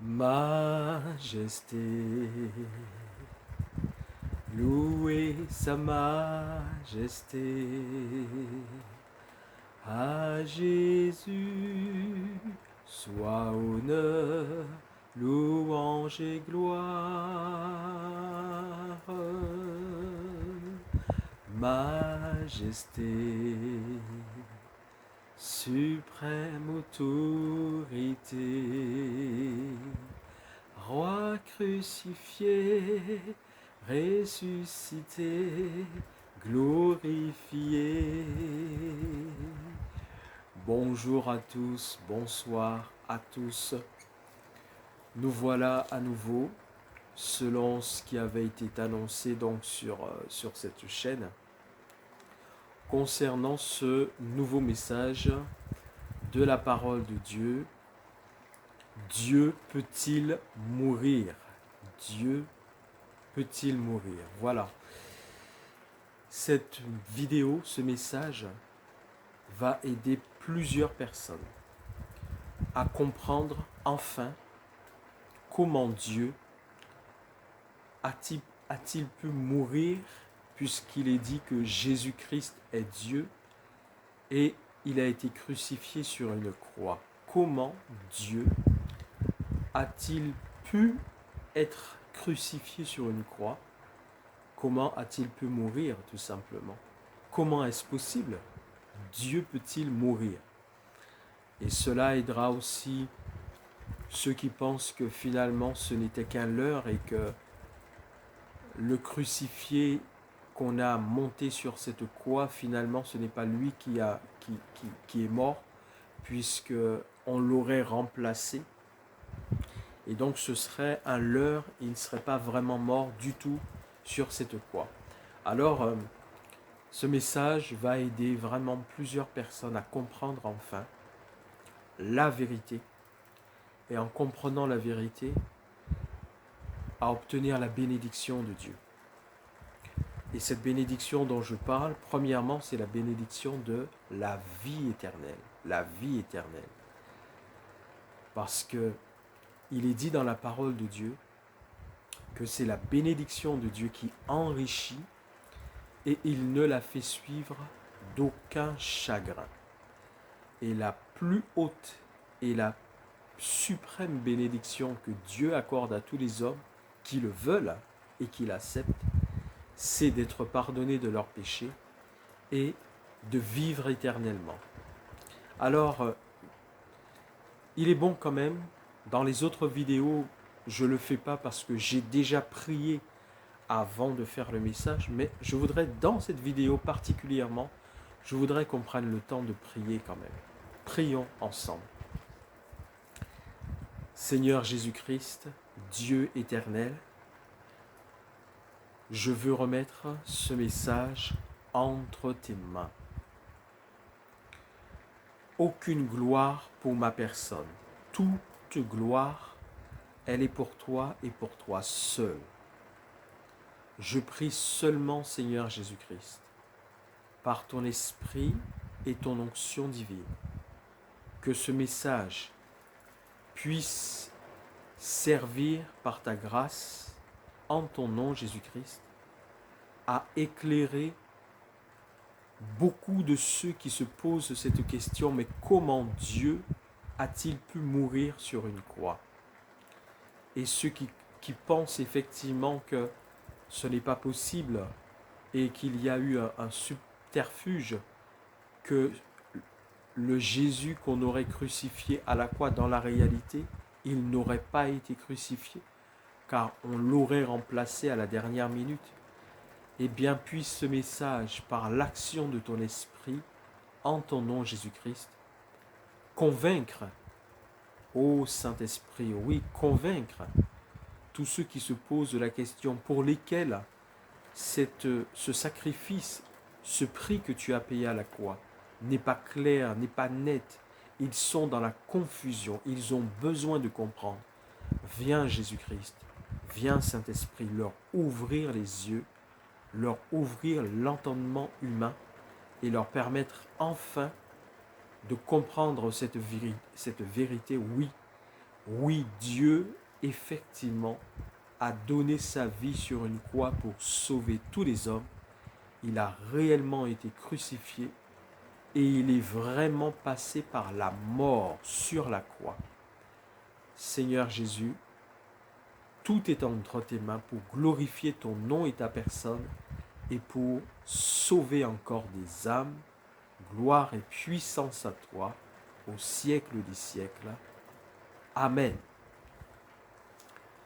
Majesté, louez sa majesté. À Jésus soit honneur, louange et gloire. Majesté, suprême autorité, Roi crucifié, ressuscité, glorifié. Bonjour à tous, bonsoir à tous. Nous voilà à nouveau, selon ce qui avait été annoncé donc sur cette chaîne, concernant ce nouveau message de la parole de Dieu. Dieu peut-il mourir? Dieu peut-il mourir? Voilà. Cette vidéo, ce message, va aider plusieurs personnes à comprendre enfin comment Dieu a-t-il pu mourir, puisqu'il est dit que Jésus-Christ est Dieu et il a été crucifié sur une croix. Comment Dieu a-t-il pu être crucifié sur une croix? Comment a-t-il pu mourir, tout simplement? Comment est-ce possible? Dieu peut-il mourir? Et cela aidera aussi ceux qui pensent que finalement ce n'était qu'un leurre et que le crucifié qu'on a monté sur cette croix, finalement ce n'est pas lui qui est mort, puisque on l'aurait remplacé. Et donc ce serait un leurre, il ne serait pas vraiment mort du tout sur cette croix. Alors, ce message va aider vraiment plusieurs personnes à comprendre enfin la vérité. Et en comprenant la vérité, à obtenir la bénédiction de Dieu. Et cette bénédiction dont je parle, premièrement, c'est la bénédiction de la vie éternelle. La vie éternelle. Parce que il est dit dans la parole de Dieu que c'est la bénédiction de Dieu qui enrichit et il ne la fait suivre d'aucun chagrin. Et la plus haute et la suprême bénédiction que Dieu accorde à tous les hommes qui le veulent et qui l'acceptent, c'est d'être pardonnés de leurs péchés et de vivre éternellement. Alors, il est bon quand même, dans les autres vidéos, je ne le fais pas parce que j'ai déjà prié avant de faire le message, mais je voudrais, dans cette vidéo particulièrement, je voudrais qu'on prenne le temps de prier quand même. Prions ensemble. Seigneur Jésus-Christ, Dieu éternel, je veux remettre ce message entre tes mains. Aucune gloire pour ma personne. Toute gloire, elle est pour toi et pour toi seul. Je prie seulement, Seigneur Jésus-Christ, par ton esprit et ton onction divine, que ce message puisse servir par ta grâce, en ton nom Jésus-Christ, à éclairer beaucoup de ceux qui se posent cette question, mais comment Dieu a-t-il pu mourir sur une croix? Et ceux qui pensent effectivement que ce n'est pas possible et qu'il y a eu un subterfuge, que le Jésus qu'on aurait crucifié à la croix, dans la réalité, il n'aurait pas été crucifié, car on l'aurait remplacé à la dernière minute. Eh bien, puisse ce message, par l'action de ton esprit, en ton nom Jésus-Christ, convaincre, ô Saint-Esprit, oui, convaincre tous ceux qui se posent la question pour lesquels ce sacrifice, ce prix que tu as payé à la croix, n'est pas clair, n'est pas net. Ils sont dans la confusion, ils ont besoin de comprendre. Viens Jésus-Christ, viens Saint-Esprit, leur ouvrir les yeux, leur ouvrir l'entendement humain et leur permettre enfin de comprendre cette vérité. Oui, Oui, Dieu, effectivement, a donné sa vie sur une croix pour sauver tous les hommes. Il a réellement été crucifié et il est vraiment passé par la mort sur la croix. Seigneur Jésus, tout est entre tes mains pour glorifier ton nom et ta personne et pour sauver encore des âmes. Gloire et puissance à toi au siècle des siècles. Amen.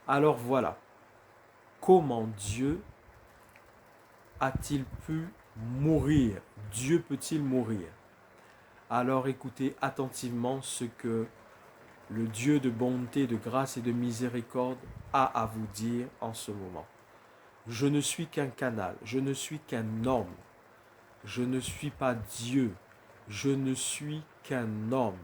Alors voilà, comment Dieu a-t-il pu mourir? Dieu peut-il mourir? Alors écoutez attentivement ce que le Dieu de bonté, de grâce et de miséricorde a à vous dire en ce moment. Je ne suis qu'un canal, je ne suis qu'un homme, je ne suis pas Dieu, je ne suis qu'un homme.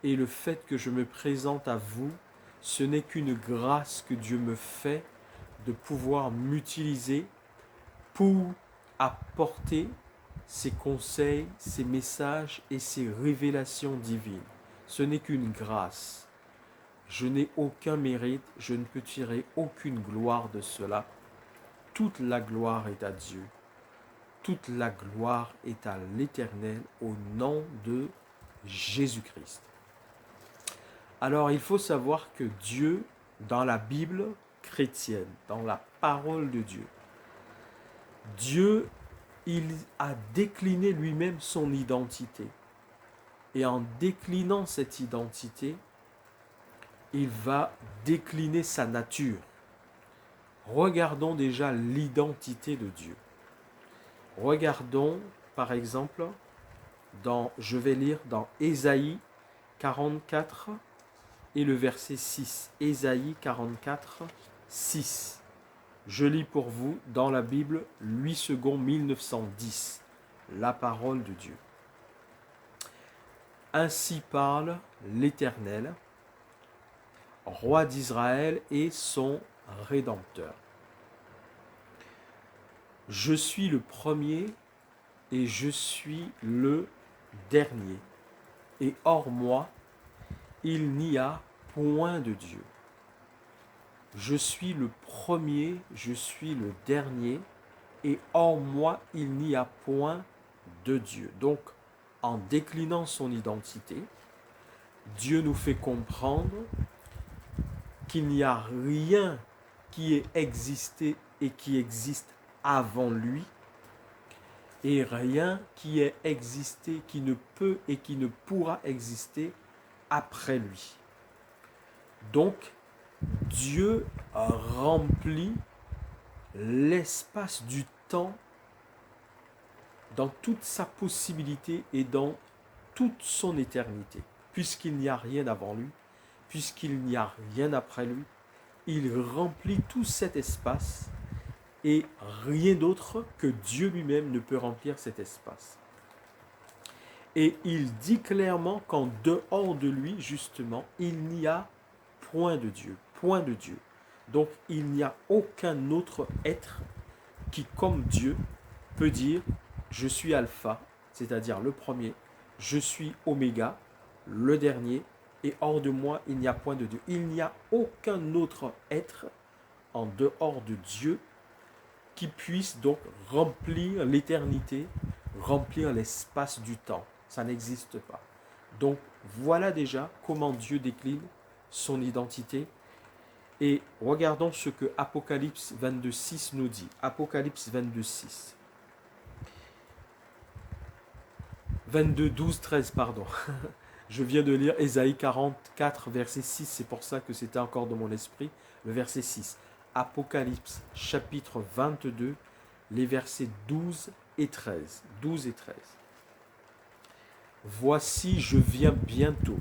Et le fait que je me présente à vous, ce n'est qu'une grâce que Dieu me fait de pouvoir m'utiliser pour apporter ses conseils, ses messages et ses révélations divines. Ce n'est qu'une grâce. Je n'ai aucun mérite, je ne peux tirer aucune gloire de cela. Toute la gloire est à Dieu. Toute la gloire est à l'Éternel au nom de Jésus-Christ. Alors il faut savoir que Dieu, dans la Bible chrétienne, dans la parole de Dieu, Dieu, il a décliné lui-même son identité. Et en déclinant cette identité, il va décliner sa nature. Regardons déjà l'identité de Dieu. Regardons, par exemple, je vais lire dans Ésaïe 44 et le verset 6. Ésaïe 44, 6. Je lis pour vous dans la Bible 8 secondes 1910, la parole de Dieu. Ainsi parle l'Éternel, roi d'Israël et son Rédempteur. Je suis le premier et je suis le dernier. Et hors moi, il n'y a point de Dieu. Je suis le premier, je suis le dernier, et hors moi, il n'y a point de Dieu. Donc, en déclinant son identité, Dieu nous fait comprendre qu'il n'y a rien qui ait existé et qui existe avant lui, et rien qui ait existé, qui ne peut et qui ne pourra exister après lui. Donc, Dieu remplit l'espace du temps dans toute sa possibilité et dans toute son éternité. Puisqu'il n'y a rien avant lui, puisqu'il n'y a rien après lui, il remplit tout cet espace et rien d'autre que Dieu lui-même ne peut remplir cet espace. Et il dit clairement qu'en dehors de lui, justement, il n'y a point de Dieu, point de Dieu. Donc il n'y a aucun autre être qui, comme Dieu, peut dire « Je suis alpha », c'est-à-dire le premier, « Je suis oméga », le dernier, et hors de moi, il n'y a point de Dieu. Il n'y a aucun autre être en dehors de Dieu qui puisse donc remplir l'éternité, remplir l'espace du temps. Ça n'existe pas. Donc voilà déjà comment Dieu décline son identité. Et regardons ce que Apocalypse 22.6 nous dit. Apocalypse 22.6. 12, 13, pardon. Je viens de lire Ésaïe 44, verset 6. C'est pour ça que c'était encore dans mon esprit. Le verset 6. Apocalypse chapitre 22, les versets 12 et 13. 12 et 13. Voici, je viens bientôt.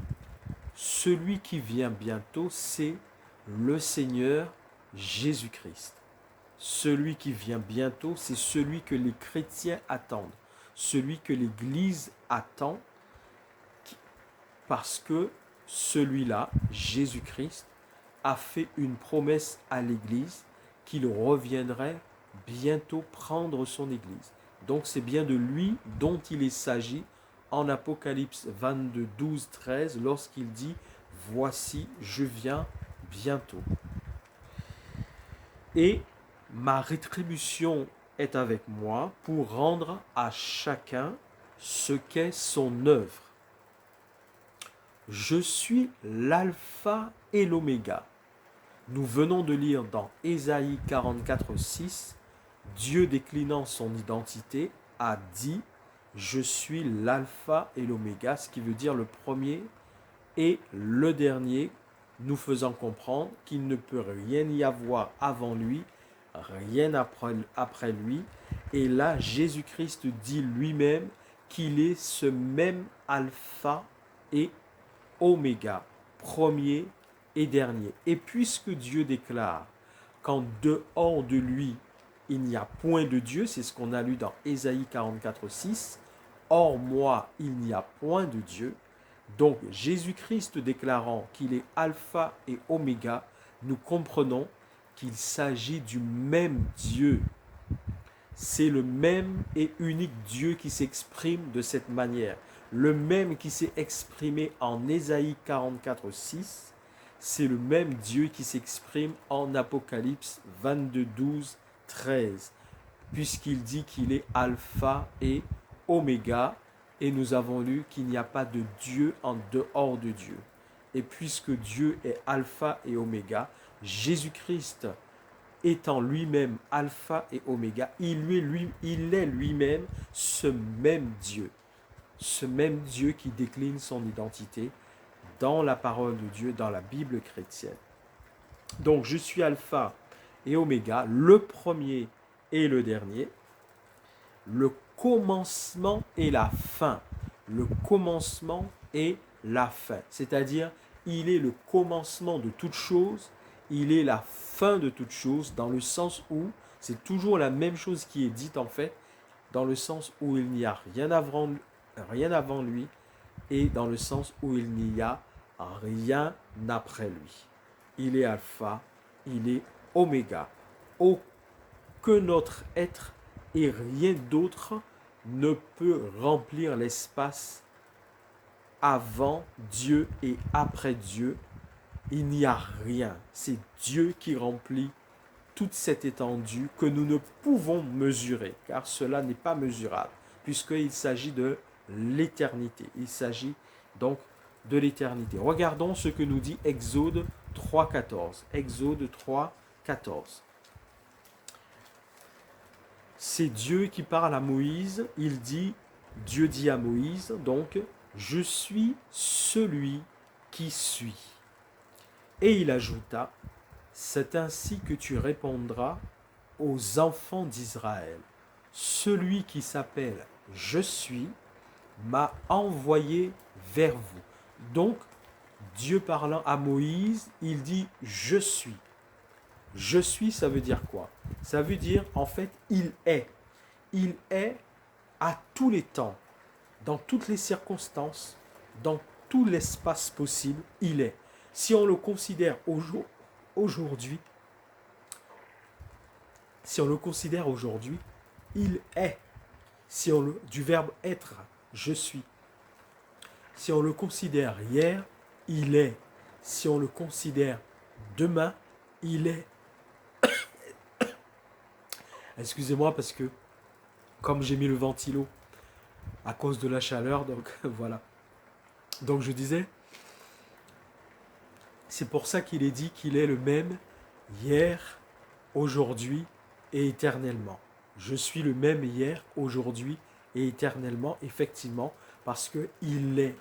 Celui qui vient bientôt, c'est le Seigneur Jésus-Christ. Celui qui vient bientôt, c'est celui que les chrétiens attendent, celui que l'Église attend, parce que celui-là, Jésus-Christ, a fait une promesse à l'Église qu'il reviendrait bientôt prendre son Église. Donc c'est bien de lui dont il s'agit en Apocalypse 22, 12, 13, lorsqu'il dit « voici, je viens bientôt. Et ma rétribution est avec moi pour rendre à chacun ce qu'est son œuvre. Je suis l'alpha et l'oméga. Nous venons de lire dans Ésaïe 44, 6, Dieu déclinant son identité a dit « Je suis l'alpha et l'oméga », ce qui veut dire le premier et le dernier, nous faisant comprendre qu'il ne peut rien y avoir avant lui, rien après lui. Et là, Jésus-Christ dit lui-même qu'il est ce même alpha et oméga, premier et dernier. Et puisque Dieu déclare qu'en dehors de lui, il n'y a point de Dieu, c'est ce qu'on a lu dans Ésaïe 44, 6, hors moi, il n'y a point de Dieu. Donc Jésus-Christ déclarant qu'il est alpha et oméga, nous comprenons qu'il s'agit du même Dieu. C'est le même et unique Dieu qui s'exprime de cette manière. Le même qui s'est exprimé en Ésaïe 44, 6, c'est le même Dieu qui s'exprime en Apocalypse 22, 12, 13, puisqu'il dit qu'il est alpha et oméga, et nous avons lu qu'il n'y a pas de Dieu en dehors de Dieu. Et puisque Dieu est alpha et oméga, Jésus-Christ étant lui-même alpha et oméga, il est lui-même ce même Dieu qui décline son identité dans la parole de Dieu, dans la Bible chrétienne. Donc je suis alpha et oméga, le premier et le dernier, le commencement et la fin. Le commencement et la fin. C'est-à-dire, il est le commencement de toute chose, il est la fin de toute chose, dans le sens où c'est toujours la même chose qui est dite en fait, dans le sens où il n'y a rien avant lui, et dans le sens où il n'y a rien après lui. Il est alpha, il est oméga. Aucun autre être et rien d'autre ne peut remplir l'espace avant Dieu et après Dieu. Il n'y a rien. C'est Dieu qui remplit toute cette étendue que nous ne pouvons mesurer, car cela n'est pas mesurable, puisqu'il s'agit de l'éternité. Il s'agit donc de l'éternité. Regardons ce que nous dit Exode 3.14. Exode 3.14. C'est Dieu qui parle à Moïse. Dieu dit à Moïse, donc, je suis celui qui suis. Et il ajouta, c'est ainsi que tu répondras aux enfants d'Israël. Celui qui s'appelle je suis m'a envoyé vers vous. Donc, Dieu parlant à Moïse, il dit je suis. Je suis, ça veut dire quoi? Ça veut dire, en fait, il est. Il est à tous les temps, dans toutes les circonstances, dans tout l'espace possible, il est. Si on le considère aujourd'hui, il est. Du verbe être, je suis. Si on le considère hier, il est. Si on le considère demain, il est. Excusez-moi parce que comme j'ai mis le ventilo à cause de la chaleur, donc voilà. Donc je disais, c'est pour ça qu'il est dit qu'il est le même hier, aujourd'hui et éternellement. Je suis le même hier, aujourd'hui et éternellement, effectivement, parce qu'il est.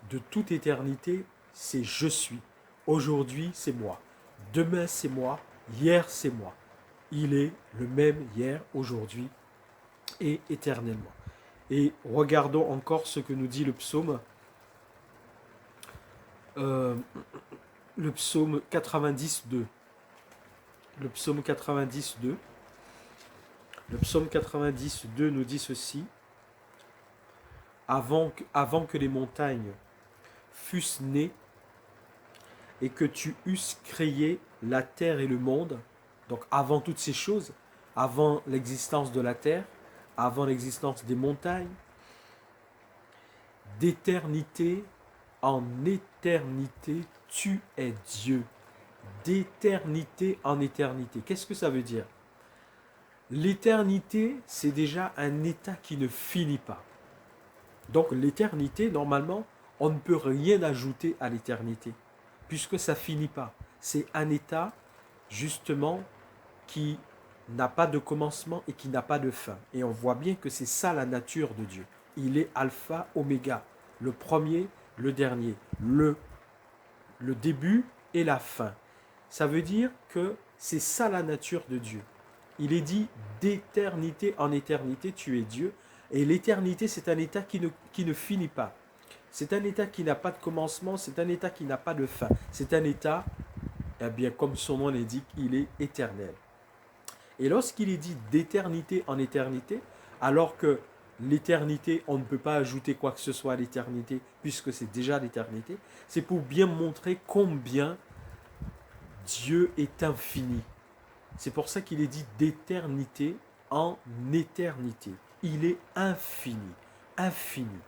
De toute éternité, c'est je suis. Aujourd'hui, c'est moi. Demain, c'est moi. Hier, c'est moi. Il est le même hier, aujourd'hui et éternellement. Et regardons encore ce que nous dit le psaume. Le psaume 90.2. Le psaume 90.2. Le psaume 90.2 nous dit ceci. Avant que les montagnes fussent nées et que tu eusses créé la terre et le monde, donc avant toutes ces choses, avant l'existence de la terre, avant l'existence des montagnes, d'éternité en éternité, tu es Dieu. D'éternité en éternité. Qu'est-ce que ça veut dire? L'éternité, c'est déjà un état qui ne finit pas. Donc l'éternité, normalement, on ne peut rien ajouter à l'éternité, puisque ça ne finit pas. C'est un état, justement, qui n'a pas de commencement et qui n'a pas de fin. Et on voit bien que c'est ça la nature de Dieu. Il est alpha, oméga, le premier, le dernier, le début et la fin. Ça veut dire que c'est ça la nature de Dieu. Il est dit d'éternité en éternité, tu es Dieu. Et l'éternité, c'est un état qui ne finit pas. C'est un état qui n'a pas de commencement, c'est un état qui n'a pas de fin. C'est un état, eh bien, comme son nom l'indique, il est éternel. Et lorsqu'il est dit d'éternité en éternité, alors que l'éternité, on ne peut pas ajouter quoi que ce soit à l'éternité, puisque c'est déjà l'éternité, c'est pour bien montrer combien Dieu est infini. C'est pour ça qu'il est dit d'éternité en éternité. Il est infini, infini.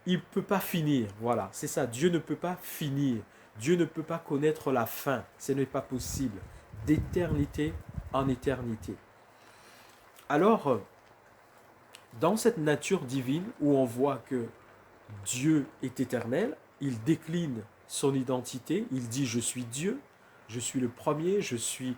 Il ne peut pas finir, voilà, c'est ça. Dieu ne peut pas finir. Dieu ne peut pas connaître la fin. Ce n'est pas possible. D'éternité en éternité. Alors, dans cette nature divine où on voit que Dieu est éternel, il décline son identité, il dit je suis Dieu, je suis le premier, je suis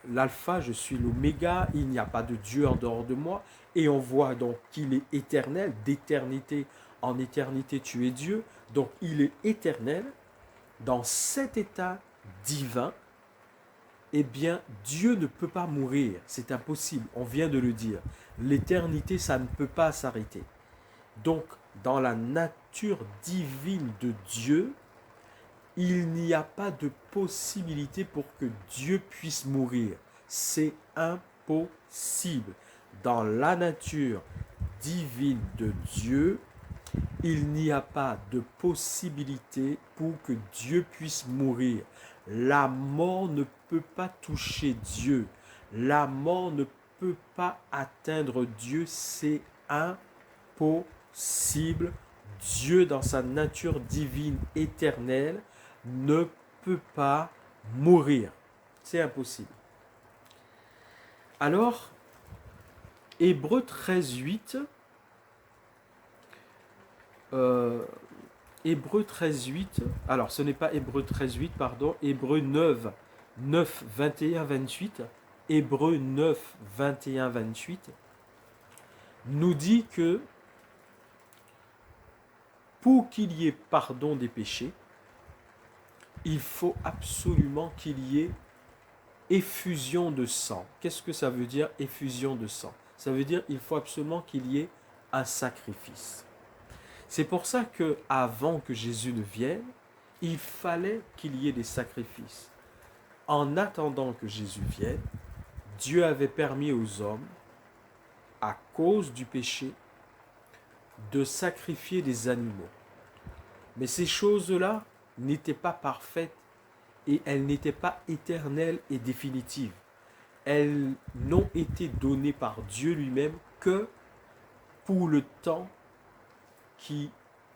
l'alpha, je suis l'oméga, il n'y a pas de Dieu en dehors de moi, et on voit donc qu'il est éternel, d'éternité en éternité tu es Dieu, donc il est éternel. Dans cet état divin, eh bien, Dieu ne peut pas mourir. C'est impossible. On vient de le dire. L'éternité, ça ne peut pas s'arrêter. Donc, dans la nature divine de Dieu, il n'y a pas de possibilité pour que Dieu puisse mourir. C'est impossible. Dans la nature divine de Dieu, il n'y a pas de possibilité pour que Dieu puisse mourir. La mort ne peut pas toucher Dieu. La mort ne peut pas atteindre Dieu. C'est impossible. Dieu, dans sa nature divine éternelle, ne peut pas mourir. C'est impossible. Alors, Hébreux 13.8, Hébreux 13.8, alors ce n'est pas Hébreux 13.8, pardon, Hébreux 9, 21, 28, Hébreux 9, 21, 28, nous dit que pour qu'il y ait pardon des péchés, il faut absolument qu'il y ait effusion de sang. Qu'est-ce que ça veut dire, effusion de sang? Ça veut dire qu'il faut absolument qu'il y ait un sacrifice. C'est pour ça que avant que Jésus ne vienne, il fallait qu'il y ait des sacrifices. En attendant que Jésus vienne, Dieu avait permis aux hommes, à cause du péché, de sacrifier des animaux. Mais ces choses-là n'étaient pas parfaites et elles n'étaient pas éternelles et définitives. Elles n'ont été données par Dieu lui-même que pour le temps qui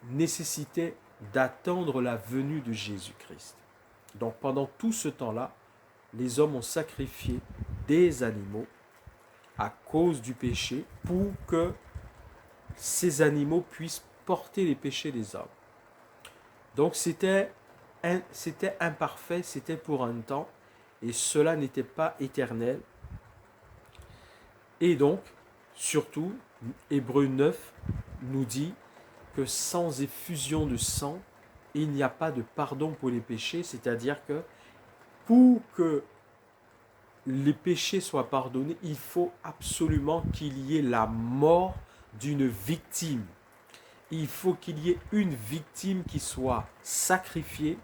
nécessitait d'attendre la venue de Jésus-Christ. Donc pendant tout ce temps-là, les hommes ont sacrifié des animaux à cause du péché pour que ces animaux puissent porter les péchés des hommes. Donc c'était imparfait, c'était pour un temps, et cela n'était pas éternel. Et donc, surtout, Hébreux 9 nous dit que sans effusion de sang, il n'y a pas de pardon pour les péchés, c'est-à-dire que pour que les péchés soient pardonnés, il faut absolument qu'il y ait la mort d'une victime. Il faut qu'il y ait une victime qui soit sacrifiée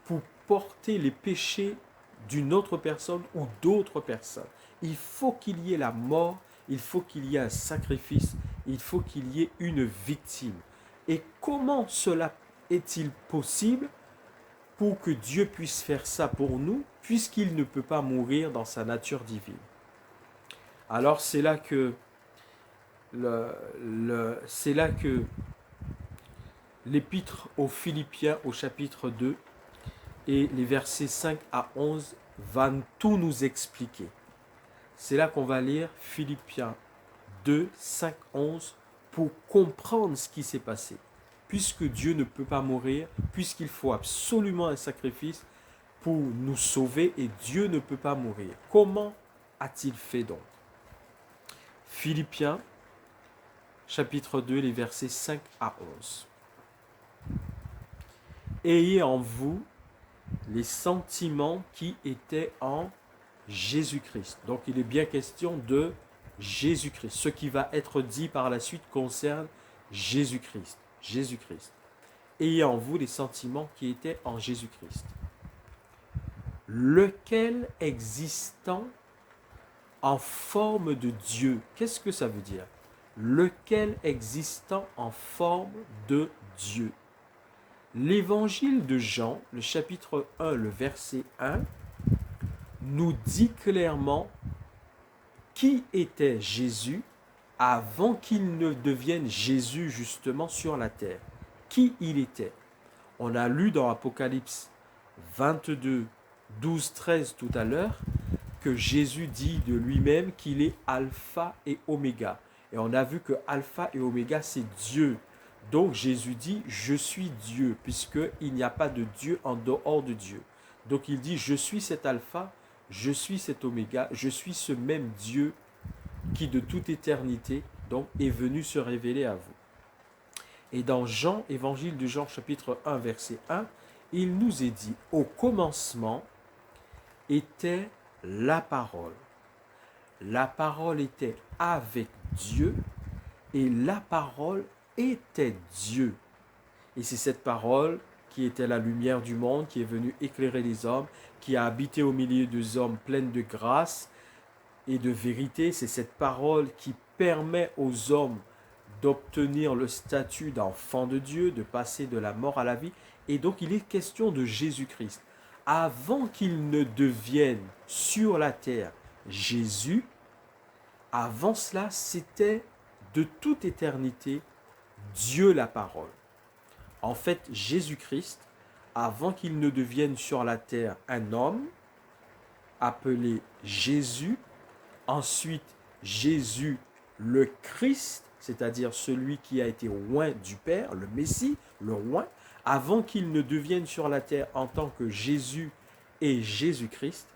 pour porter les péchés d'une autre personne ou d'autres personnes. Il faut qu'il y ait la mort, il faut qu'il y ait un sacrifice, il faut qu'il y ait une victime. Et comment cela est-il possible pour que Dieu puisse faire ça pour nous, puisqu'il ne peut pas mourir dans sa nature divine? Alors c'est là que l'épître aux Philippiens au chapitre 2 et les versets 5 à 11 va tout nous expliquer. C'est là qu'on va lire Philippiens 2, 5, 11 pour comprendre ce qui s'est passé. Puisque Dieu ne peut pas mourir, puisqu'il faut absolument un sacrifice pour nous sauver et Dieu ne peut pas mourir. Comment a-t-il fait donc? Philippiens chapitre 2, les versets 5 à 11. Ayez en vous les sentiments qui étaient en Jésus-Christ. Donc il est bien question de Jésus-Christ. Ce qui va être dit par la suite concerne Jésus-Christ. Jésus-Christ. Ayez en vous les sentiments qui étaient en Jésus-Christ. Lequel existant en forme de Dieu. Qu'est-ce que ça veut dire? Lequel existant en forme de Dieu. L'évangile de Jean, le chapitre 1, le verset 1, nous dit clairement qui était Jésus avant qu'il ne devienne Jésus justement sur la terre. Qui il était. On a lu dans Apocalypse 22, 12, 13 tout à l'heure que Jésus dit de lui-même qu'il est Alpha et Oméga. Et on a vu que Alpha et Oméga, c'est Dieu. Donc Jésus dit, je suis Dieu, puisqu'il n'y a pas de Dieu en dehors de Dieu. Donc il dit, je suis cet Alpha, je suis cet Oméga, je suis ce même Dieu qui de toute éternité donc, est venu se révéler à vous. Et dans Jean, évangile de Jean, chapitre 1, verset 1, il nous est dit, au commencement était la parole. La parole était avec Dieu et la parole était Dieu. Et c'est cette parole qui était la lumière du monde, qui est venue éclairer les hommes, qui a habité au milieu des hommes pleine de grâce et de vérité. C'est cette parole qui permet aux hommes d'obtenir le statut d'enfant de Dieu, de passer de la mort à la vie. Et donc il est question de Jésus-Christ. Avant qu'il ne devienne sur la terre Jésus, avant cela, c'était de toute éternité Dieu la parole. En fait, Jésus-Christ, avant qu'il ne devienne sur la terre un homme, appelé Jésus, ensuite Jésus le Christ, c'est-à-dire celui qui a été oint du Père, le Messie, le oint, avant qu'il ne devienne sur la terre en tant que Jésus et Jésus-Christ,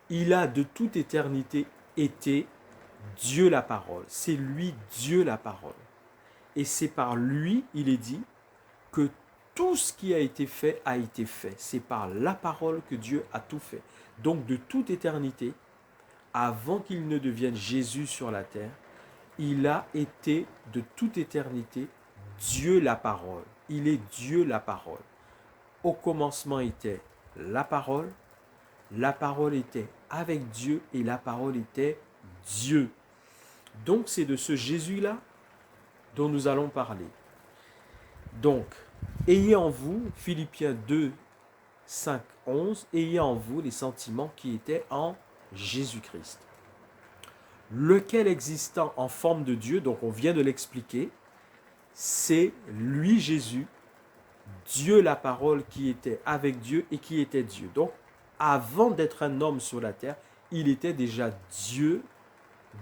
il a de toute éternité été Dieu la parole. C'est lui Dieu la parole. Et c'est par lui, il est dit, que tout ce qui a été fait a été fait. C'est par la parole que Dieu a tout fait. Donc de toute éternité, avant qu'il ne devienne Jésus sur la terre, il a été de toute éternité Dieu la parole. Il est Dieu la parole. Au commencement était la parole était avec Dieu et la parole était Dieu. Donc c'est de ce Jésus-là dont nous allons parler. Donc, ayez en vous, Philippiens 2, 5, 11, ayez en vous les sentiments qui étaient en Jésus-Christ. Lequel existant en forme de Dieu, donc on vient de l'expliquer, c'est lui Jésus, Dieu la parole qui était avec Dieu et qui était Dieu. Donc, avant d'être un homme sur la terre, il était déjà Dieu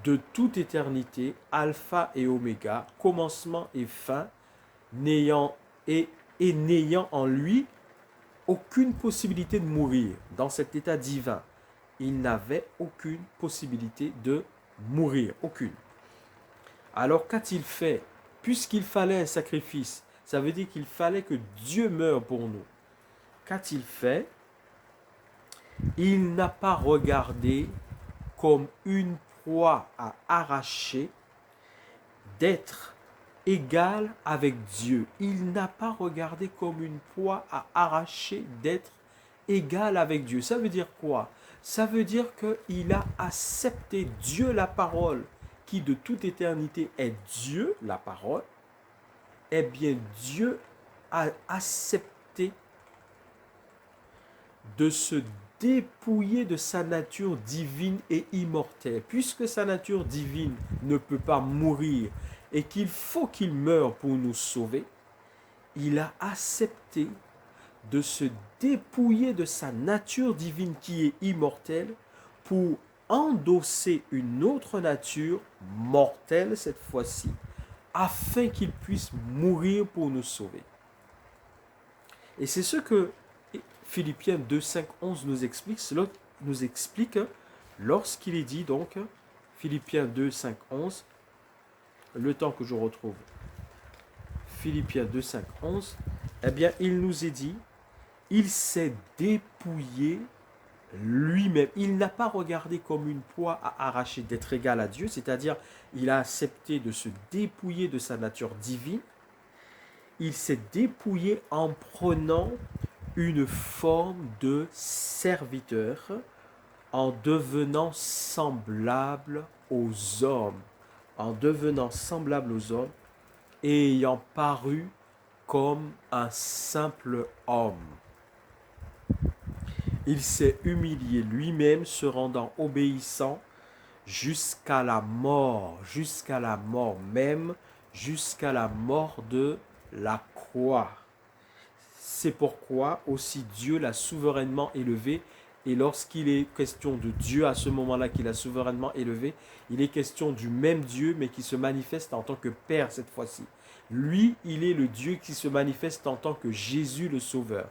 de toute éternité, alpha et oméga, commencement et fin, n'ayant en lui aucune possibilité de mourir dans cet état divin. Il n'avait aucune possibilité de mourir, aucune. Alors qu'a-t-il fait? Puisqu'il fallait un sacrifice, ça veut dire qu'il fallait que Dieu meure pour nous. Qu'a-t-il fait? Il n'a pas regardé comme une proie à arracher d'être égal avec Dieu. Il n'a pas regardé comme une proie à arracher d'être égal avec Dieu. Ça veut dire quoi? Ça veut dire qu'il a accepté Dieu la parole, qui de toute éternité est Dieu la parole. Eh bien, Dieu a accepté de se dépouiller de sa nature divine et immortelle. Puisque sa nature divine ne peut pas mourir et qu'il faut qu'il meure pour nous sauver, il a accepté de se dépouiller de sa nature divine qui est immortelle pour endosser une autre nature mortelle cette fois-ci, afin qu'il puisse mourir pour nous sauver. Et c'est ce que Philippiens 2, 5, 11 nous explique. Cela nous explique lorsqu'il est dit donc, Philippiens 2, 5, 11, le temps que je retrouve Philippiens 2, 5, 11, eh bien il nous est dit, il s'est dépouillé lui-même. Il n'a pas regardé comme une proie à arracher d'être égal à Dieu, c'est-à-dire il a accepté de se dépouiller de sa nature divine. Il s'est dépouillé en prenant une forme de serviteur, en devenant semblable aux hommes, en devenant semblable aux hommes, et ayant paru comme un simple homme. Il s'est humilié lui-même, se rendant obéissant jusqu'à la mort même, jusqu'à la mort de la croix. C'est pourquoi aussi Dieu l'a souverainement élevé. Et lorsqu'il est question de Dieu à ce moment-là qu'il a souverainement élevé, il est question du même Dieu, mais qui se manifeste en tant que Père cette fois-ci. Lui, il est le Dieu qui se manifeste en tant que Jésus le Sauveur.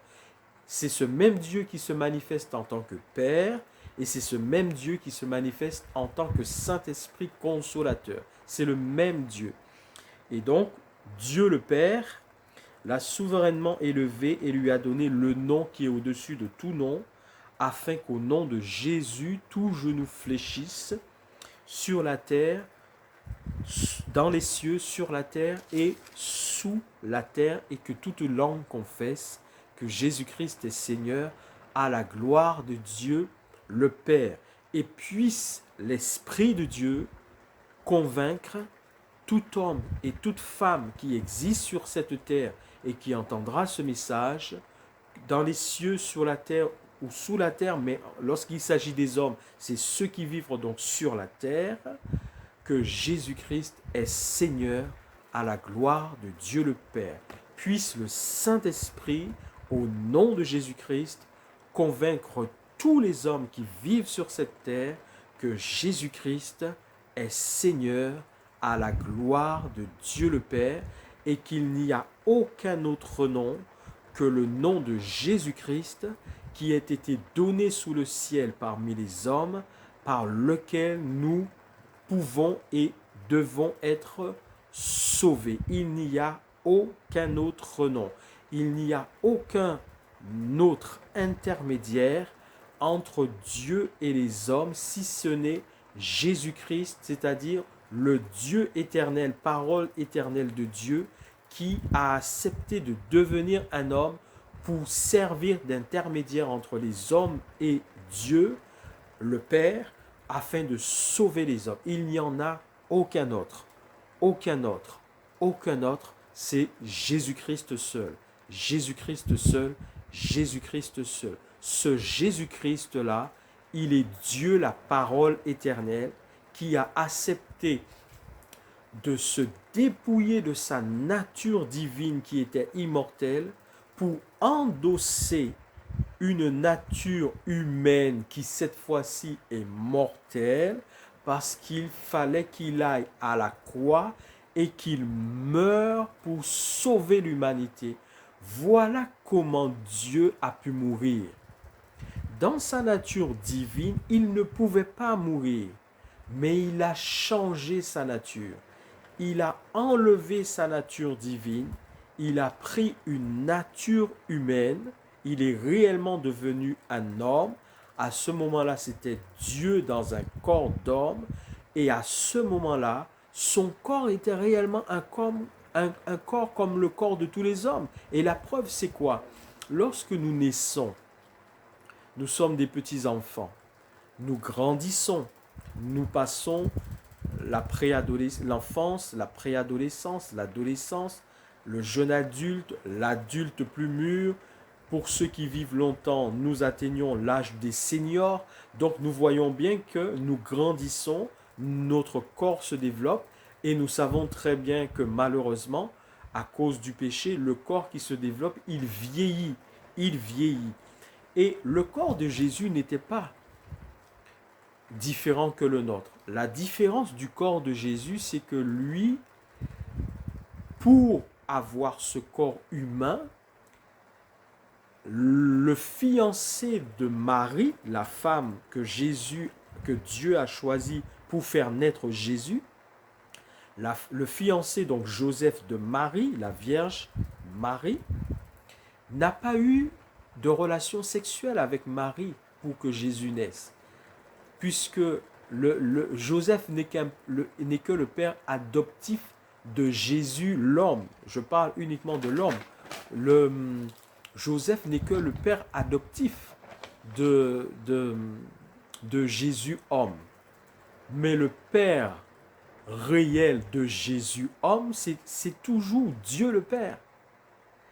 C'est ce même Dieu qui se manifeste en tant que Père, et c'est ce même Dieu qui se manifeste en tant que Saint-Esprit consolateur. C'est le même Dieu. Et donc, Dieu le Père l'a souverainement élevé et lui a donné le nom qui est au-dessus de tout nom, afin qu'au nom de Jésus, tout genou fléchisse sur la terre, dans les cieux, sur la terre et sous la terre, et que toute langue confesse que Jésus-Christ est Seigneur, à la gloire de Dieu le Père. Et puisse l'Esprit de Dieu convaincre tout homme et toute femme qui existe sur cette terre et qui entendra ce message, dans les cieux, sur la terre ou sous la terre, mais lorsqu'il s'agit des hommes, c'est ceux qui vivent donc sur la terre, que Jésus-Christ est Seigneur à la gloire de Dieu le Père. Puisse le Saint-Esprit, au nom de Jésus-Christ, convaincre tous les hommes qui vivent sur cette terre que Jésus-Christ est Seigneur à la gloire de Dieu le Père et qu'il n'y a aucun autre nom que le nom de Jésus-Christ qui ait été donné sous le ciel parmi les hommes, par lequel nous pouvons et devons être sauvés. Il n'y a aucun autre nom. Il n'y a aucun autre intermédiaire entre Dieu et les hommes, si ce n'est Jésus-Christ, c'est-à-dire le Dieu éternel, parole éternelle de Dieu, qui a accepté de devenir un homme pour servir d'intermédiaire entre les hommes et Dieu, le Père, afin de sauver les hommes. Il n'y en a aucun autre, aucun autre, aucun autre, c'est Jésus-Christ seul. Jésus-Christ seul, Jésus-Christ seul. Ce Jésus-Christ-là, il est Dieu, la parole éternelle, qui a accepté de se dépouiller de sa nature divine qui était immortelle pour endosser une nature humaine qui cette fois-ci est mortelle parce qu'il fallait qu'il aille à la croix et qu'il meure pour sauver l'humanité. Voilà comment Dieu a pu mourir. Dans sa nature divine, il ne pouvait pas mourir, mais il a changé sa nature. Il a enlevé sa nature divine, il a pris une nature humaine, il est réellement devenu un homme. À ce moment-là, c'était Dieu dans un corps d'homme, et à ce moment-là, son corps était réellement un corps comme le corps de tous les hommes. Et la preuve, c'est quoi? Lorsque nous naissons, nous sommes des petits enfants, nous grandissons, nous passons l'enfance, la préadolescence, l'adolescence, le jeune adulte, l'adulte plus mûr. Pour ceux qui vivent longtemps, nous atteignons l'âge des seniors. Donc nous voyons bien que nous grandissons, notre corps se développe et nous savons très bien que malheureusement, à cause du péché, le corps qui se développe, il vieillit. Il vieillit. Et le corps de Jésus n'était pas différent que le nôtre. La différence du corps de Jésus, c'est que lui, pour avoir ce corps humain, le fiancé de Marie, la femme que Dieu a choisie pour faire naître Jésus, le fiancé, donc Joseph de Marie, la Vierge Marie, n'a pas eu de relation sexuelle avec Marie pour que Jésus naisse, puisque Joseph n'est que le père adoptif de Jésus, l'homme. Je parle uniquement de l'homme. Joseph n'est que le père adoptif de Jésus, homme. Mais le père réel de Jésus, homme, c'est toujours Dieu le Père.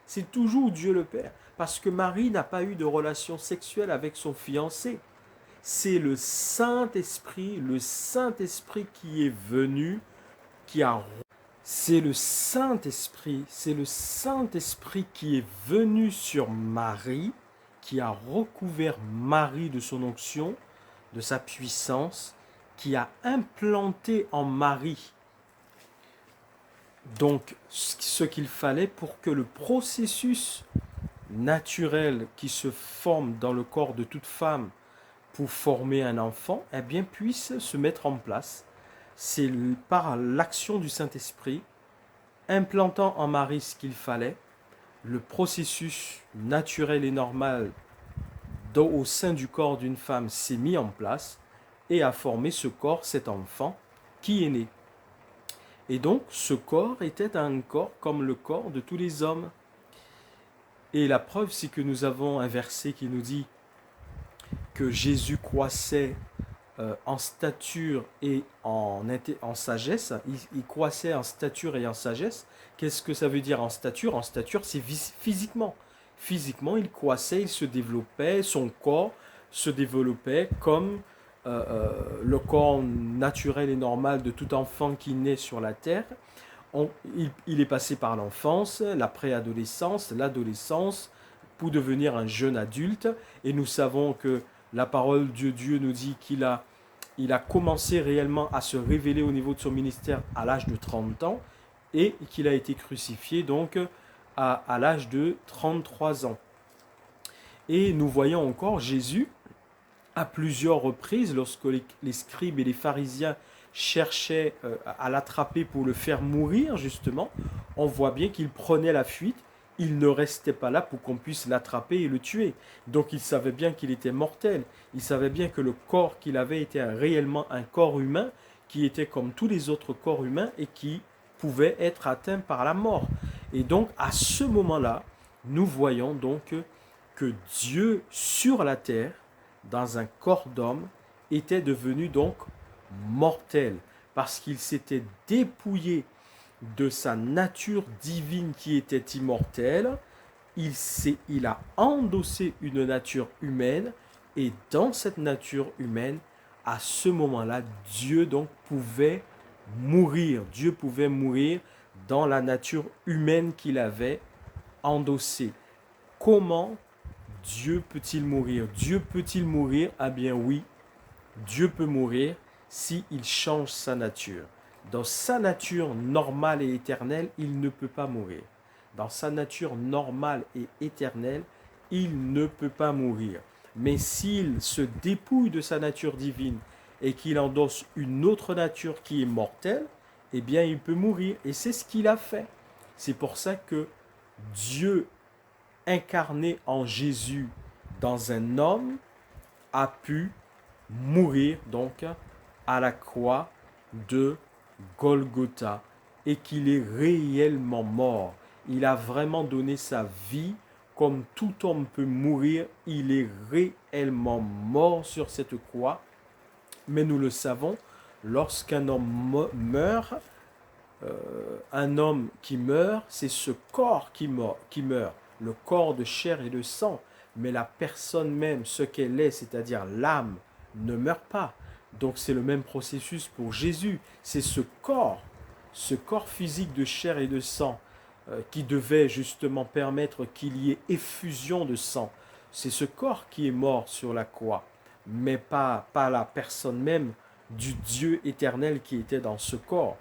C'est toujours Dieu le Père. Parce que Marie n'a pas eu de relation sexuelle avec son fiancé. C'est le Saint-Esprit qui est venu, c'est le Saint-Esprit qui est venu sur Marie, qui a recouvert Marie de son onction, de sa puissance, qui a implanté en Marie donc ce qu'il fallait pour que le processus naturel qui se forme dans le corps de toute femme pour former un enfant, eh bien, puisse se mettre en place. C'est par l'action du Saint-Esprit, implantant en Marie ce qu'il fallait, le processus naturel et normal au sein du corps d'une femme s'est mis en place et a formé ce corps, cet enfant qui est né. Et donc, ce corps était un corps comme le corps de tous les hommes. Et la preuve, c'est que nous avons un verset qui nous dit que Jésus croissait en stature et en sagesse. Il croissait en stature et en sagesse. Qu'est-ce que ça veut dire en stature? En stature, c'est physiquement. Physiquement, il croissait, il se développait, son corps se développait comme le corps naturel et normal de tout enfant qui naît sur la terre. Il est passé par l'enfance, la préadolescence, l'adolescence, pour devenir un jeune adulte. Et nous savons que la parole de Dieu nous dit qu'il a commencé réellement à se révéler au niveau de son ministère à l'âge de 30 ans et qu'il a été crucifié donc à l'âge de 33 ans. Et nous voyons encore Jésus à plusieurs reprises, lorsque les scribes et les pharisiens cherchaient à l'attraper pour le faire mourir, justement, on voit bien qu'il prenait la fuite. Il ne restait pas là pour qu'on puisse l'attraper et le tuer. Donc il savait bien qu'il était mortel. Il savait bien que le corps qu'il avait était réellement un corps humain, qui était comme tous les autres corps humains et qui pouvait être atteint par la mort. Et donc à ce moment-là, nous voyons donc que Dieu sur la terre, dans un corps d'homme, était devenu donc mortel, parce qu'il s'était dépouillé de sa nature divine qui était immortelle. Il a endossé une nature humaine, et dans cette nature humaine, à ce moment-là, Dieu donc pouvait mourir. Dieu pouvait mourir dans la nature humaine qu'il avait endossée. Comment Dieu peut-il mourir? Dieu peut-il mourir? Ah bien oui, Dieu peut mourir s'il change sa nature. Dans sa nature normale et éternelle, il ne peut pas mourir. Dans sa nature normale et éternelle, il ne peut pas mourir. Mais s'il se dépouille de sa nature divine et qu'il endosse une autre nature qui est mortelle, eh bien il peut mourir. Et c'est ce qu'il a fait. C'est pour ça que Dieu, incarné en Jésus dans un homme, a pu mourir donc à la croix de Golgotha, et qu'il est réellement mort. Il a vraiment donné sa vie comme tout homme peut mourir. Il est réellement mort sur cette croix. Mais nous le savons, lorsqu'un homme meurt, un homme qui meurt, c'est ce corps qui meurt, le corps de chair et de sang. Mais la personne même, ce qu'elle est, c'est-à-dire l'âme, ne meurt pas. Donc c'est le même processus pour Jésus. C'est ce corps physique de chair et de sang qui devait justement permettre qu'il y ait effusion de sang. C'est ce corps qui est mort sur la croix, mais pas la personne même du Dieu éternel qui était dans ce corps.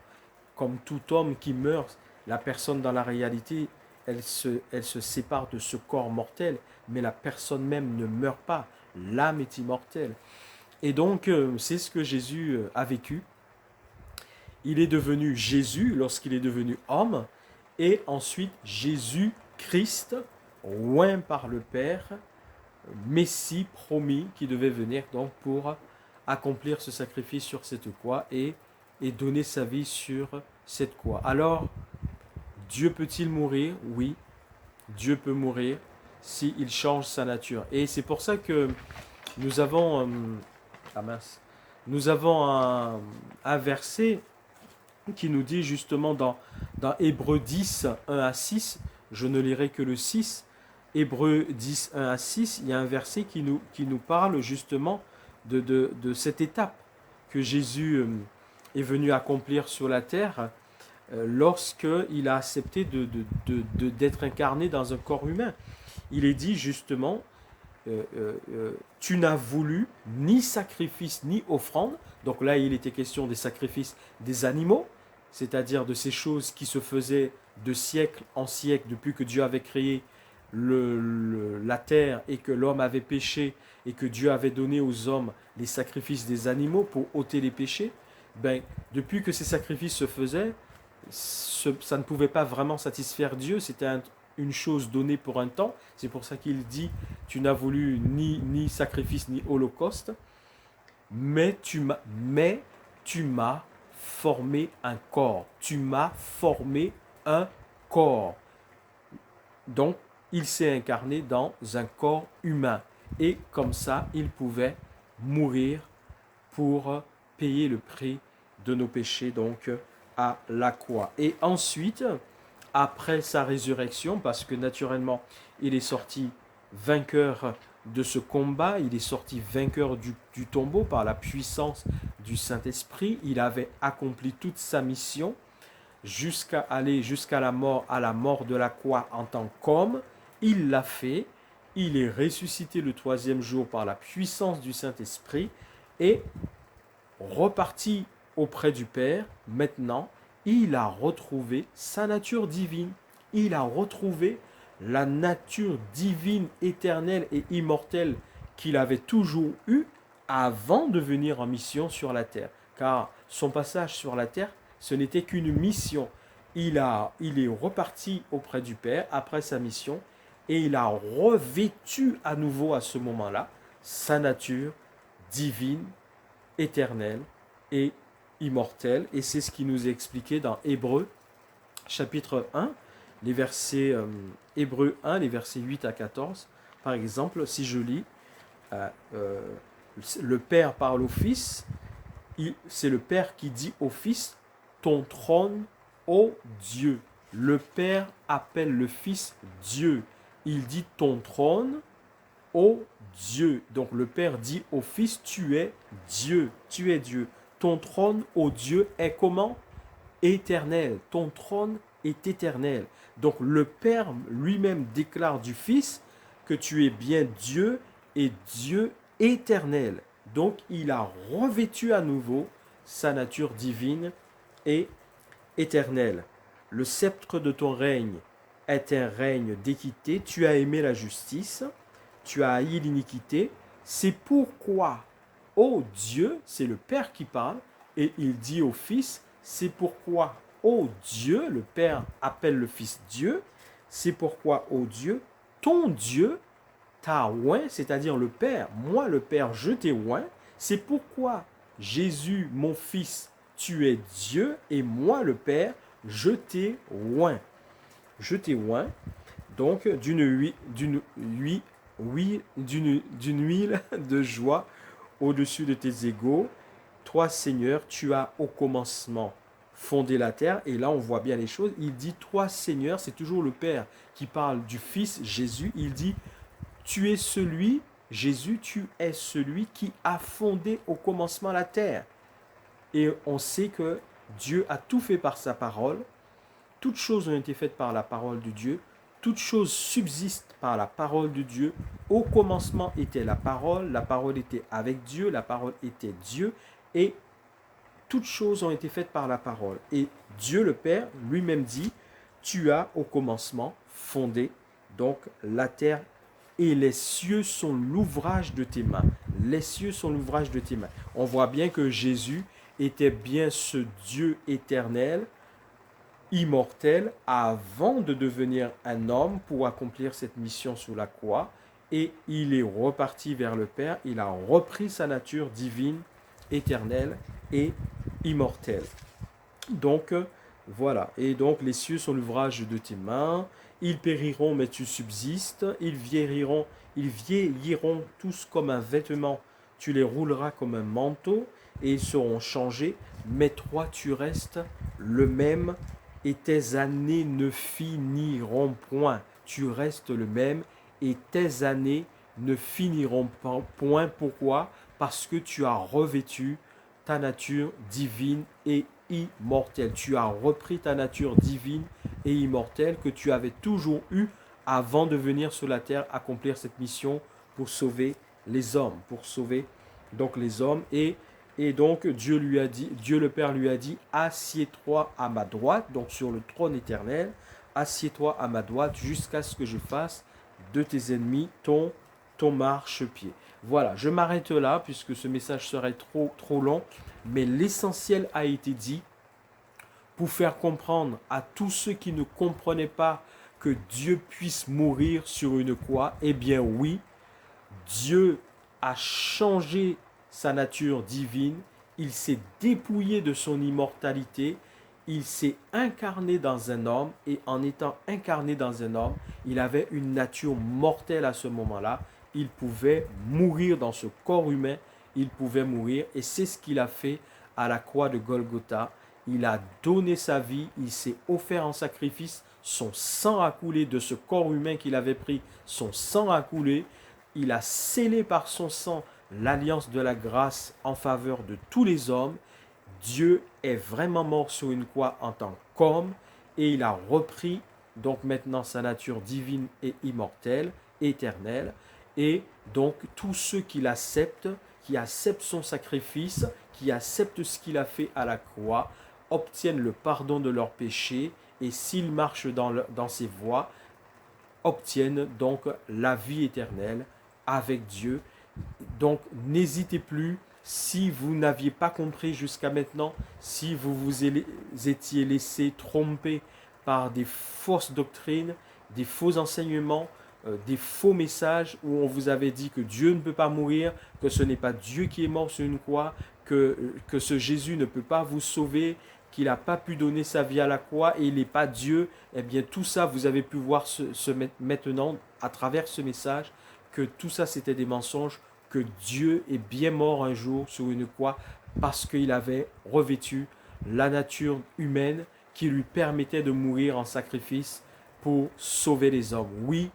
Comme tout homme qui meurt, la personne dans la réalité, elle se sépare de ce corps mortel, mais la personne même ne meurt pas. L'âme est immortelle. Et donc, c'est ce que Jésus a vécu. Il est devenu Jésus lorsqu'il est devenu homme, et ensuite Jésus-Christ, oint par le Père, Messie promis qui devait venir donc pour accomplir ce sacrifice sur cette croix et donner sa vie sur cette croix. Alors, Dieu peut-il mourir? Oui, Dieu peut mourir s'il change sa nature. Et c'est pour ça que nous avons, nous avons un verset qui nous dit justement dans Hébreux 10, 1 à 6, je ne lirai que le 6, Hébreux 10, 1 à 6, il y a un verset qui nous parle justement de cette étape que Jésus est venu accomplir sur la terre lorsqu'il a accepté d'être incarné dans un corps humain. Il est dit justement, tu n'as voulu ni sacrifice ni offrande. Donc là, il était question des sacrifices des animaux, c'est-à-dire de ces choses qui se faisaient de siècle en siècle depuis que Dieu avait créé la terre et que l'homme avait péché et que Dieu avait donné aux hommes les sacrifices des animaux pour ôter les péchés. Ben, depuis que ces sacrifices se faisaient, ça ne pouvait pas vraiment satisfaire Dieu, c'était une chose donnée pour un temps. C'est pour ça qu'il dit, tu n'as voulu ni sacrifice ni holocauste, mais tu m'as formé un corps. Tu m'as formé un corps. Donc, il s'est incarné dans un corps humain. Et comme ça, il pouvait mourir pour payer le prix de nos péchés, donc à la croix. Et ensuite, après sa résurrection, parce que naturellement, il est sorti vainqueur de ce combat, il est sorti vainqueur du tombeau par la puissance du Saint-Esprit, il avait accompli toute sa mission jusqu'à aller jusqu'à la mort de la croix en tant qu'homme, il l'a fait, il est ressuscité le troisième jour par la puissance du Saint-Esprit et reparti auprès du Père. Maintenant, il a retrouvé sa nature divine, il a retrouvé la nature divine, éternelle et immortelle qu'il avait toujours eue avant de venir en mission sur la terre. Car son passage sur la terre, ce n'était qu'une mission. Il est reparti auprès du Père après sa mission et il a revêtu à nouveau à ce moment-là sa nature divine, éternelle et immortelle. Et c'est ce qui nous est expliqué dans Hébreux chapitre 1, les versets Hébreux 1, les versets 8 à 14. Par exemple, si je lis, le Père parle au Fils, c'est le Père qui dit au Fils, ton trône, ô Dieu. Le Père appelle le Fils Dieu. Il dit ton trône, ô Dieu. Donc le Père dit au Fils, tu es Dieu, tu es Dieu. Ton trône, ô Dieu, est comment? Éternel. Ton trône est éternel. Donc le Père lui-même déclare du Fils que tu es bien Dieu et Dieu éternel. Donc il a revêtu à nouveau sa nature divine et éternelle. Le sceptre de ton règne est un règne d'équité. Tu as aimé la justice, tu as haï l'iniquité. C'est pourquoi, ô Dieu, c'est le Père qui parle, et il dit au Fils, c'est pourquoi, ô Dieu, le Père appelle le Fils Dieu, c'est pourquoi, ô Dieu, ton Dieu t'a oint, c'est-à-dire le Père, moi le Père, je t'ai oint, c'est pourquoi, Jésus, mon Fils, tu es Dieu, et moi le Père, je t'ai oint. Je t'ai oint, donc d'une huile de joie au-dessus de tes égaux. Toi, Seigneur, tu as au commencement fondé la terre. Et là, on voit bien les choses. Il dit, toi, Seigneur, c'est toujours le Père qui parle du Fils Jésus. Il dit, tu es celui, Jésus, tu es celui qui a fondé au commencement la terre. Et on sait que Dieu a tout fait par sa parole. Toutes choses ont été faites par la parole de Dieu. Toutes choses subsistent par la parole de Dieu. Au commencement était la parole était avec Dieu, la parole était Dieu, et toutes choses ont été faites par la parole. Et Dieu le Père lui-même dit, tu as au commencement fondé donc la terre et les cieux sont l'ouvrage de tes mains. Les cieux sont l'ouvrage de tes mains. On voit bien que Jésus était bien ce Dieu éternel, immortel, avant de devenir un homme pour accomplir cette mission sous la croix. Et il est reparti vers le Père. Il a repris sa nature divine, éternelle et immortelle. Donc, voilà. Et donc, les cieux sont l'ouvrage de tes mains. Ils périront, mais tu subsistes. Ils vieilliront tous comme un vêtement. Tu les rouleras comme un manteau et ils seront changés. Mais toi, tu restes le même et tes années ne finiront point. Tu restes le même et tes années ne finiront point. Pourquoi? Parce que tu as revêtu ta nature divine et immortelle. Tu as repris ta nature divine et immortelle que tu avais toujours eue avant de venir sur la terre accomplir cette mission pour sauver les hommes, pour sauver donc les hommes. Et donc Dieu le Père lui a dit, assieds-toi à ma droite, donc sur le trône éternel, assieds-toi à ma droite jusqu'à ce que je fasse de tes ennemis ton marchepied. Voilà, je m'arrête là puisque ce message serait trop long, mais l'essentiel a été dit pour faire comprendre à tous ceux qui ne comprenaient pas que Dieu puisse mourir sur une croix. Eh bien oui, Dieu a changé sa nature divine, il s'est dépouillé de son immortalité, il s'est incarné dans un homme et en étant incarné dans un homme, il avait une nature mortelle à ce moment-là. Il pouvait mourir dans ce corps humain, il pouvait mourir et c'est ce qu'il a fait à la croix de Golgotha. Il a donné sa vie, il s'est offert en sacrifice, son sang a coulé de ce corps humain qu'il avait pris, son sang a coulé, il a scellé par son sang l'alliance de la grâce en faveur de tous les hommes. Dieu est vraiment mort sur une croix en tant qu'homme et il a repris donc maintenant sa nature divine et immortelle, éternelle. Et donc tous ceux qui l'acceptent, qui acceptent son sacrifice, qui acceptent ce qu'il a fait à la croix, obtiennent le pardon de leurs péchés et s'ils marchent dans ses voies, obtiennent donc la vie éternelle avec Dieu. Donc n'hésitez plus, si vous n'aviez pas compris jusqu'à maintenant, si vous vous étiez laissé tromper par des fausses doctrines, des faux enseignements, des faux messages où on vous avait dit que Dieu ne peut pas mourir, que ce n'est pas Dieu qui est mort sur une croix, que ce Jésus ne peut pas vous sauver, qu'il n'a pas pu donner sa vie à la croix et il n'est pas Dieu, eh bien tout ça vous avez pu voir maintenant à travers ce message que tout ça c'était des mensonges, que Dieu est bien mort un jour sur une croix parce qu'il avait revêtu la nature humaine qui lui permettait de mourir en sacrifice pour sauver les hommes. Oui,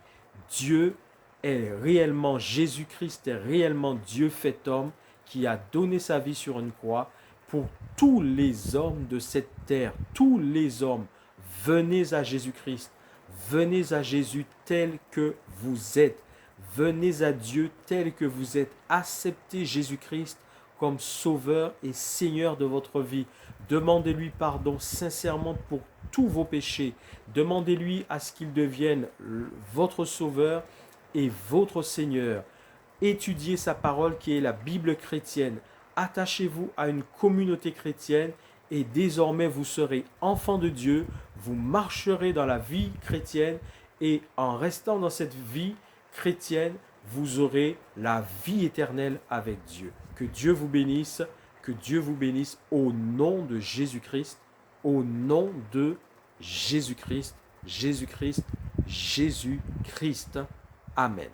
Dieu est réellement, Jésus-Christ est réellement Dieu fait homme qui a donné sa vie sur une croix pour tous les hommes de cette terre. Tous les hommes, venez à Jésus-Christ, venez à Jésus tel que vous êtes. Venez à Dieu tel que vous êtes. Acceptez Jésus-Christ comme sauveur et seigneur de votre vie. Demandez-lui pardon sincèrement pour tous vos péchés. Demandez-lui à ce qu'il devienne votre sauveur et votre seigneur. Étudiez sa parole qui est la Bible chrétienne. Attachez-vous à une communauté chrétienne et désormais vous serez enfant de Dieu. Vous marcherez dans la vie chrétienne et en restant dans cette vie chrétienne, vous aurez la vie éternelle avec Dieu. Que Dieu vous bénisse au nom de Jésus-Christ, au nom de Jésus-Christ, Jésus-Christ, Jésus-Christ. Amen.